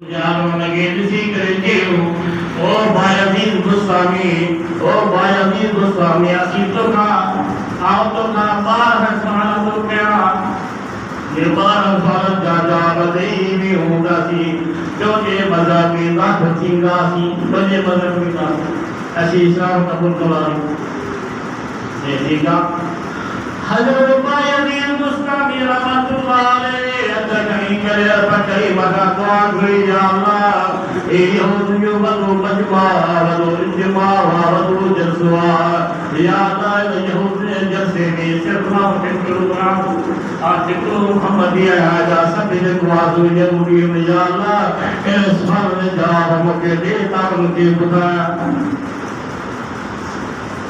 जानो लगे जिक्र जेऊ ओ बायजीद गोस्वामी असी तो का आओ तो का बार साल तो क्या ये बार साल जा बदई में होगा सी जो ये मज़ा में ना बचिंगा सी तो ये मज़ा में ना ऐसी इस्लाम कबूल करानी ये देखा हज़रत बायजीद गोस्वामी रहमतुल्लाह अलैहि अता कहीं करे अता कहीं मगा दुआ करी या अल्लाह ए यहूदियों बनो मजमा बनो इज्मा बनो जलवा या अल्लाह यहूदी जैसे में सिर्फ ना फिक्र आज जिक्र मुहम्मदिया आजा सब ने दुआ दुनिया में या अल्लाह इस फल में जवाब मौके दे ताकि उनकी खुदा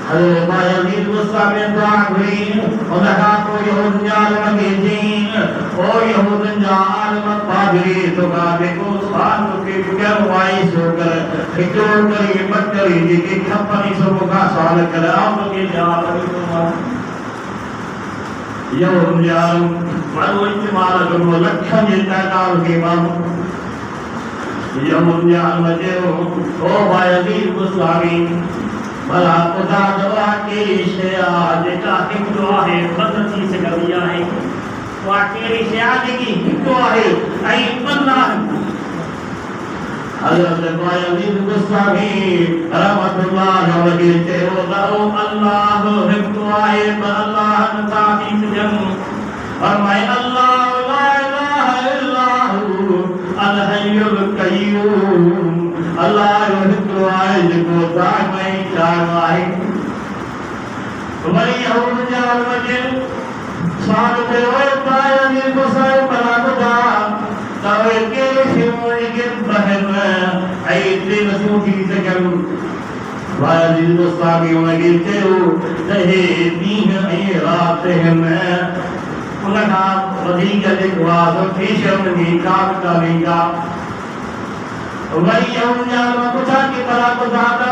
हज़रत बायजीद गोस्वामी दुआ करी और कहा को यहूदिया लगे जीन ओ यहूदिया आलम पादरी तो का देखो साल के क्या वाइस होकर फिक्र करी मत करी कि खपनी सब का सवाल कर आप के जवाब तो यहूदिया वालो इस्तेमाल करो लक्षण जेता काल के माम यहूदिया मजे ओ बायजीद गोस्वामी भला खुदा दवा के शया जेका हिक दुआ है बदती से करिया है वाकेरी शया जेकी हिक दुआ है आई बन्ना हज़रत बायजीद गोस्वामी रहमतुल्लाह अलैहि ते ओ अल्लाह हिक दुआ है अल्लाह ताकी जन और मैं अल्लाह ला इलाहा इल्लल्लाहु अल हय्युल कय्यूम अल्लाह दुआए जो दाई चाहवाई तुम्हारी यहूद जाल मजे साल पे ओए बायजीद गोस्वामी बना खुदा तवे के शिवों के बहन आई इतने मसूफी से करूं बायजीद गोस्वामी उनके तेरो रहे दीन ए रात है मैं उनका वधी के दिखवा तो फीशम की काम करेगा वही यहूदिया कुछा की बला को जाता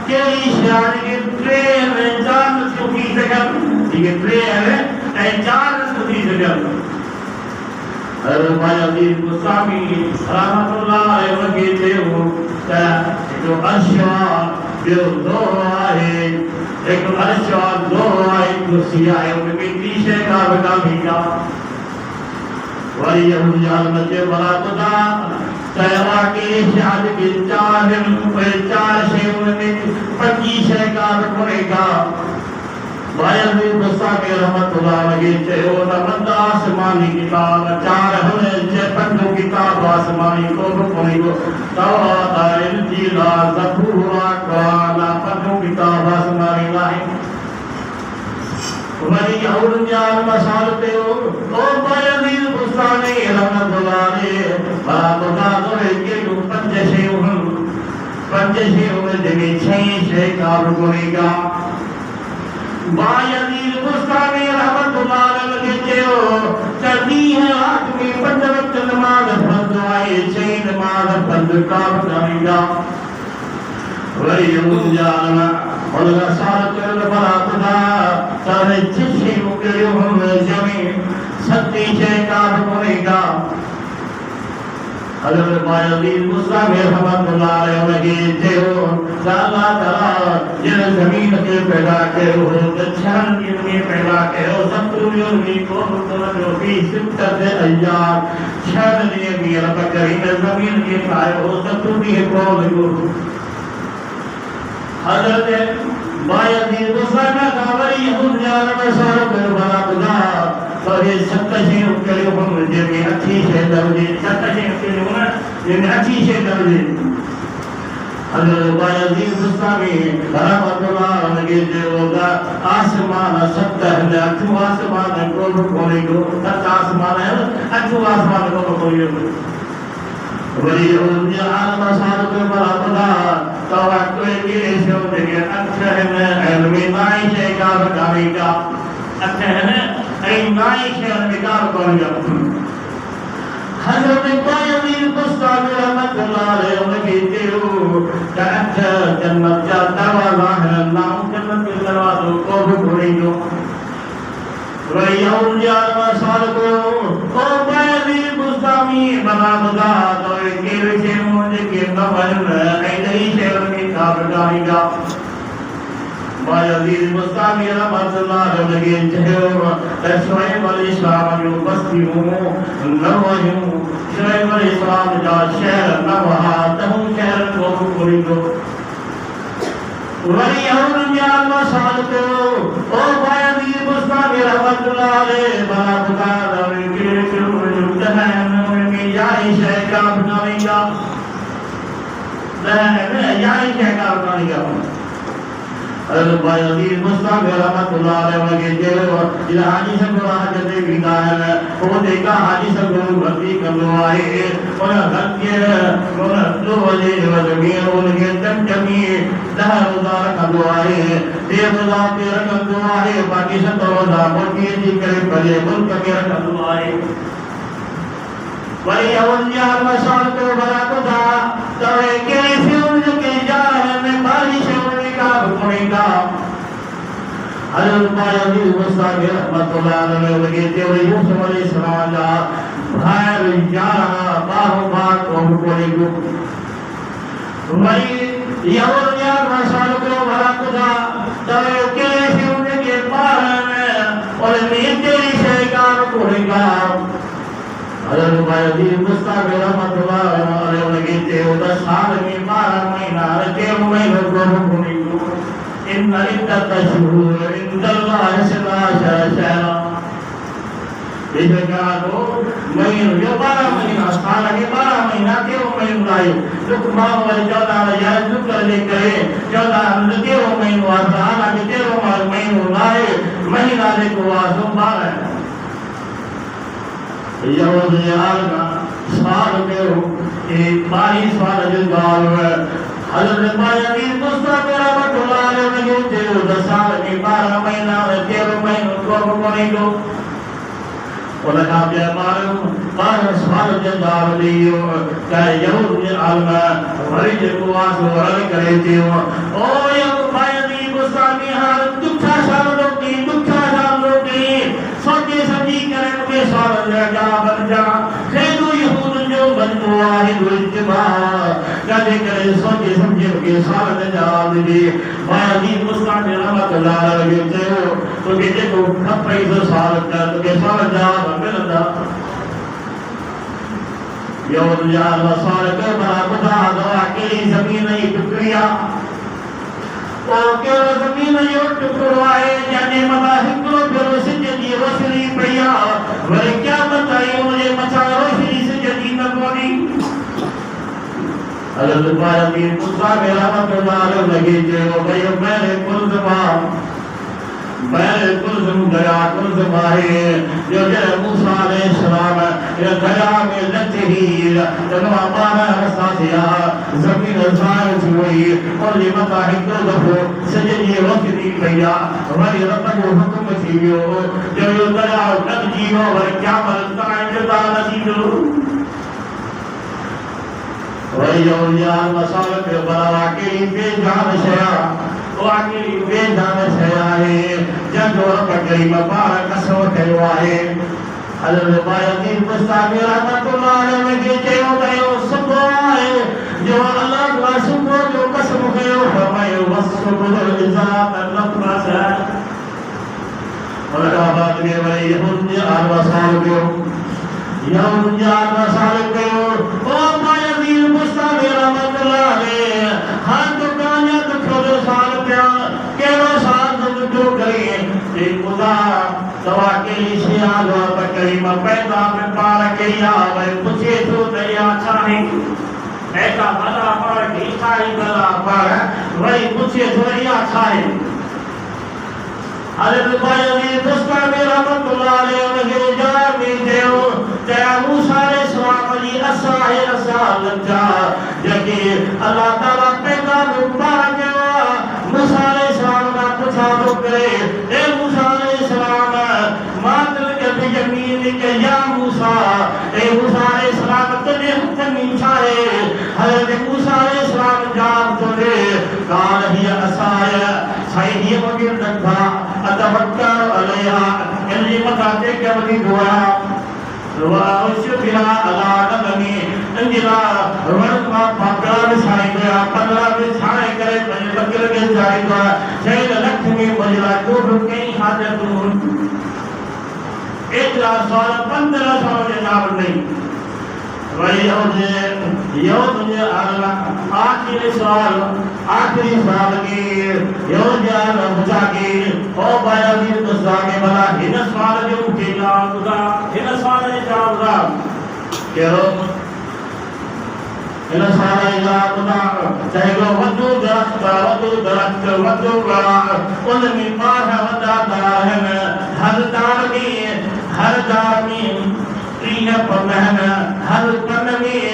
के इशारे के ट्रेन में जान सुखी जगह ये ट्रेन है जान सुखी जगह अरे बायजीद गोस्वामी रहमतुल्लाह अलैहि थे वो जो अश्वा जो दो है एक अश्वा दो है कुर्सी है उनके पीछे का बता भीगा वही यहूदिया मजे बला को तैरा के शाद के चार शेवों में 25 का रुपएगा बायजीद गोस्वामी रहमतुल्लाह अलैहि चयो न आसमानी किताब चार हुए जे पंजो किताब आसमानी को रुपएगो तौरात इंजील ज़बूर कुरान पंजो किताब आसमानी लाए तुम्हारी यहूदिया मसाल पे ओ बायजीद गोस्वामी रहमतुल्लाह अलैहि बाबा तो के पंचशेव में देवी छह का रुपएगा बायजीद गोस्वामी रहमतुल्लाह अलैहि चयो चली है आठ में पंज वक्त नमाज फर्ज आए छह नमाज फर्ज का बताएगा वही यहूदिया और साल कर बड़ा खुदा सारे चिट्ठी मुकरे हम जमीन सत्ती छह का रुपएगा हज़रत बायजीद गोस्वामी रहमतुल्लाह अलैहि जो अल्लाह ताला जिन जमीन के पैदा के हो दक्षिण के पैदा के हो शत्रुओं की को जो भी सिद्दत अय्याम छह दिन की रब करीम जमीन के पाए हो शत्रु की को लगो हज़रत बायजीद गोस्वामी का वही यहूदिया में सारो कर बना खुदा तो ये सत्ताशी के लिए हम जे में अच्छी से दर्जे सत्ताशी के लिए ना ये में अच्छी से दर्जे हज़रत बायजीद गोस्वामी रहमतुल्लाह अलैहि जो होगा आसमान सत्ता है अठू आसमान को कोई को सत्ता आसमान है अठू आसमान को कोई वही यहूदिया आलम साल के बड़ा खुदा तो कोई के शो देंगे अच्छा है मैं इल्मी माइशे का बताएगा अच्छा है ऐ माइशे निकाल करूंगा हज़रत बायजीद गोस्वामी रहमतुल्लाह अलैहि तेरो अच्छा जन्नत का दरवाजा है नाम जन्नत के दरवाजों को भी खोलेंगे वही यहूदिया साल को ओ बायजीद गोस्वामी बना खुदा तो के बताएगा बायजीद मुस्तामी रहमतुल्लाह अलैहि जहरो शुएब अलैहिस्सलाम जो बस्ती हो नवहु शुएब अलैहिस्सलाम जा शहर नवहा तहु शहर को पूरी दो वली यौन याल मसाल को ओ बायजीद मुस्तामी रहमतुल्लाह अलैहि बला बता दवे के जहन्नम में याई शय का बनाएगा याई शय का बनाएगा बायजीद मुस्तामी रहमतुल्लाह अलैहि जेलो जिला हाजी संगो हाजते विदा है वो देखा हाजी संगो भर्ती करनो आए और हत्ये और दो बजे जमीन उनके चमचमी दहरुदार करनो आए देवदा तेरा करनो आए बाकी सब रोजा मोटी जी करे भले मुल्क के करनो आए वही अवलिया मशाल को बड़ा को था तवे के फिर के जा में बारिश का होनेगा हज़रत बायजीद मुस्तामी रहमतुल्लाह अलैहि तेरे यूसुफ अलैहिस्सलाम का भाई यारा बाहो बात को लेगो वही यहोया मशाल को भला खुदा तवे के फिर के पार में और नीचे शैतान होनेगा हज़रत बायजीद मुस्तामी रहमतुल्लाह अलैहि तेरे 10 साल में 12 महीना के महीने को होनेगा इन इद्दत शुहूर इंदल्लाह शहरा बेशका तो महीनों जो 12 महीना साल के 12 महीना के महीने लाए लुकमा वाले 14 या जुकर लेकर 14 के महीनों साल के 13 महीनों लाए महीना देखो आसो 12 यहोद यार का साल के एक 22 साल जिंदाल है हज़रत बायजीद मुस्तामी रहमतुल्लाह अलैहि तेरे 10 साल के 12 महीना 13 महीनों को करेंगे और आप ये मालूम 12 साल जिंदाल लियो क्या यहूद आलमा वही जो आसो रल करे थे ओ ये बायजीद मुस्तामी हाल दुखा साल लोगी सोचे समझी करे के साल जा बन जा खेदो यहूद जो बनो आहे दुर्जबा कदे करे सोचे समझे के साल जा दे बायजीद मुस्तामी रहमतुल्लाह अलैहि तो के को खपई जो साल का तो के साल जा मिलदा यहूद या साल के बड़ा खुदा दवा के जमीन नहीं टुकड़िया ओ के जमीन यो टुकड़वाए जाने मदा हिकलो फिर से जी रोशनी भैया वे क्या बताई मुझे मचा रोशनी से जदी न कोनी हज़रत बायजीद मुस्तामी रहमतुल्लाह अलैहि जो भाई मेरे कुलजुम गया कुलजुम है जो मूसा अलैहिस्सलाम ये गया में लगते ही जब हमारा रास्ता दिया जमीन जायज हुई और ये मता है को दफो सजनी रोशनी भैया हमारी रब को हुक्म थियो जो ये गया लग जीवो और क्या मरता इंतजार नसीब वही औलिया मसाल के बड़ा के बेजान शया वाकई बेजान शया है जब रब करीम मुबारक सो कयो है हज़रत बायजीद मुस्तामी रहमतुल्लाह अलैहि चयो कयो सुबह है जो अल्लाह का सुबह जो कसम कयो फरमायो वसुबुल इज़ात लफज़ और बात में वही हुन्नी आवासाल को या हुन्नी आवासाल को ओ बायजीद मुस्तामी रहमतुल्लाह अलैहि हाथ तो कान्या तो खोलो साल क्या केरो साल तो करिए एक खुदा दवा के लिए आलो करीम पैदा में पार के या भाई पूछे तो दया चाहे ऐसा भला पर ढीठाई भला पर वही पूछे तो दया चाहे हज़रत बायजीद मुस्तामी रहमतुल्लाह अलैहि जामी देव त्या मूसा अलैहिस्सलाम जी असाहे रसालत जा जके अल्लाह ताला पैगाम पाक मूसा अलैहिस्सलाम का पूछा तो करे ए मूसा अलैहिस्सलाम मातल के जमीन के या मूसा ए मूसा अलैहिस्सलाम तने हुक्म चाहे हज़रत मूसा अलैहिस्सलाम जान तो दे काल ही असाया सही वगैरह रखा अतवक्कल अलैहा इल्ली मताते के बदी दुआ वाउश बिला अला नमी अंजिला रवल मा पाकार विछाईंदो 15 विछाए करे पंज बकर के जाईंदो 6 लख में मजला जो कई हाजतूं एतरा साल 15 साल के नाम नहीं वही यो तुझे आखिरी साल की यो जान बुझा के ओ बाया वीर तो जाके बला हिन साल जो के लादा हिन साल जे जादा केरो हिन साल जे लादा चाहे को वदु दरख्त उन में पाह वदा है हर दार में प्रिय पमहन हर पन में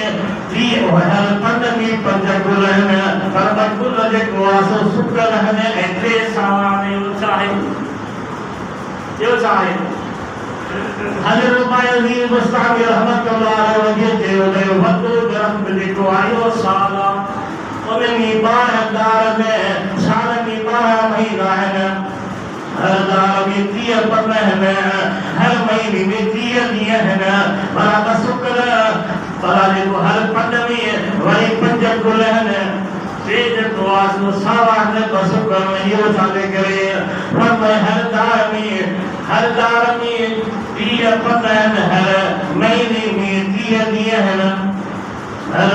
पंज गुलहन पर गुल जे कोसो सुकल हने एते सावाने चाहे यो चाहे हजरत बायज़ीद मुस्तामी रहमतुल्लाह अलैहि जे वदु दरख्त जे को आयो साला उनमी बारदार में साल की 12 महीना है हर दार में 30 पमहन हर महीने में 30 दिए हैं बड़ा बसुकल बड़ा जो हर पद में वही पंज गुलहन तेज प्रवास सावा ने बसुकल में यो चाले करे पर मैं हर दार में 30 पमहन हर महीने में 30 दिए हैं हर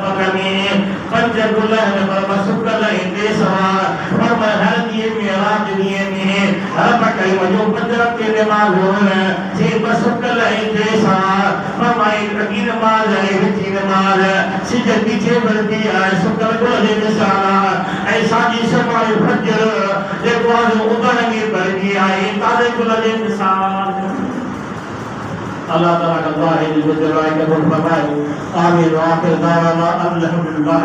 पद में पंज गुलहन पर बसुकल इंदे सवा पर मैं हर दिए में राज दिए में हर पकई वजो पंजर के नमाज होना से बसुकल इंदे सवा पर मैं अगी नमाज है विची नमाज सिज पीछे बढ़ती है सुकल गोले मिसाला ऐसा जी समाए फजर जे को उदर में बढ़ती है तारे गोले मिसाल अल्लाह ताला का दुआ है जो जलाए के फरमाए आमीन व आखिर दावाना अल्हम्दुलिल्लाह।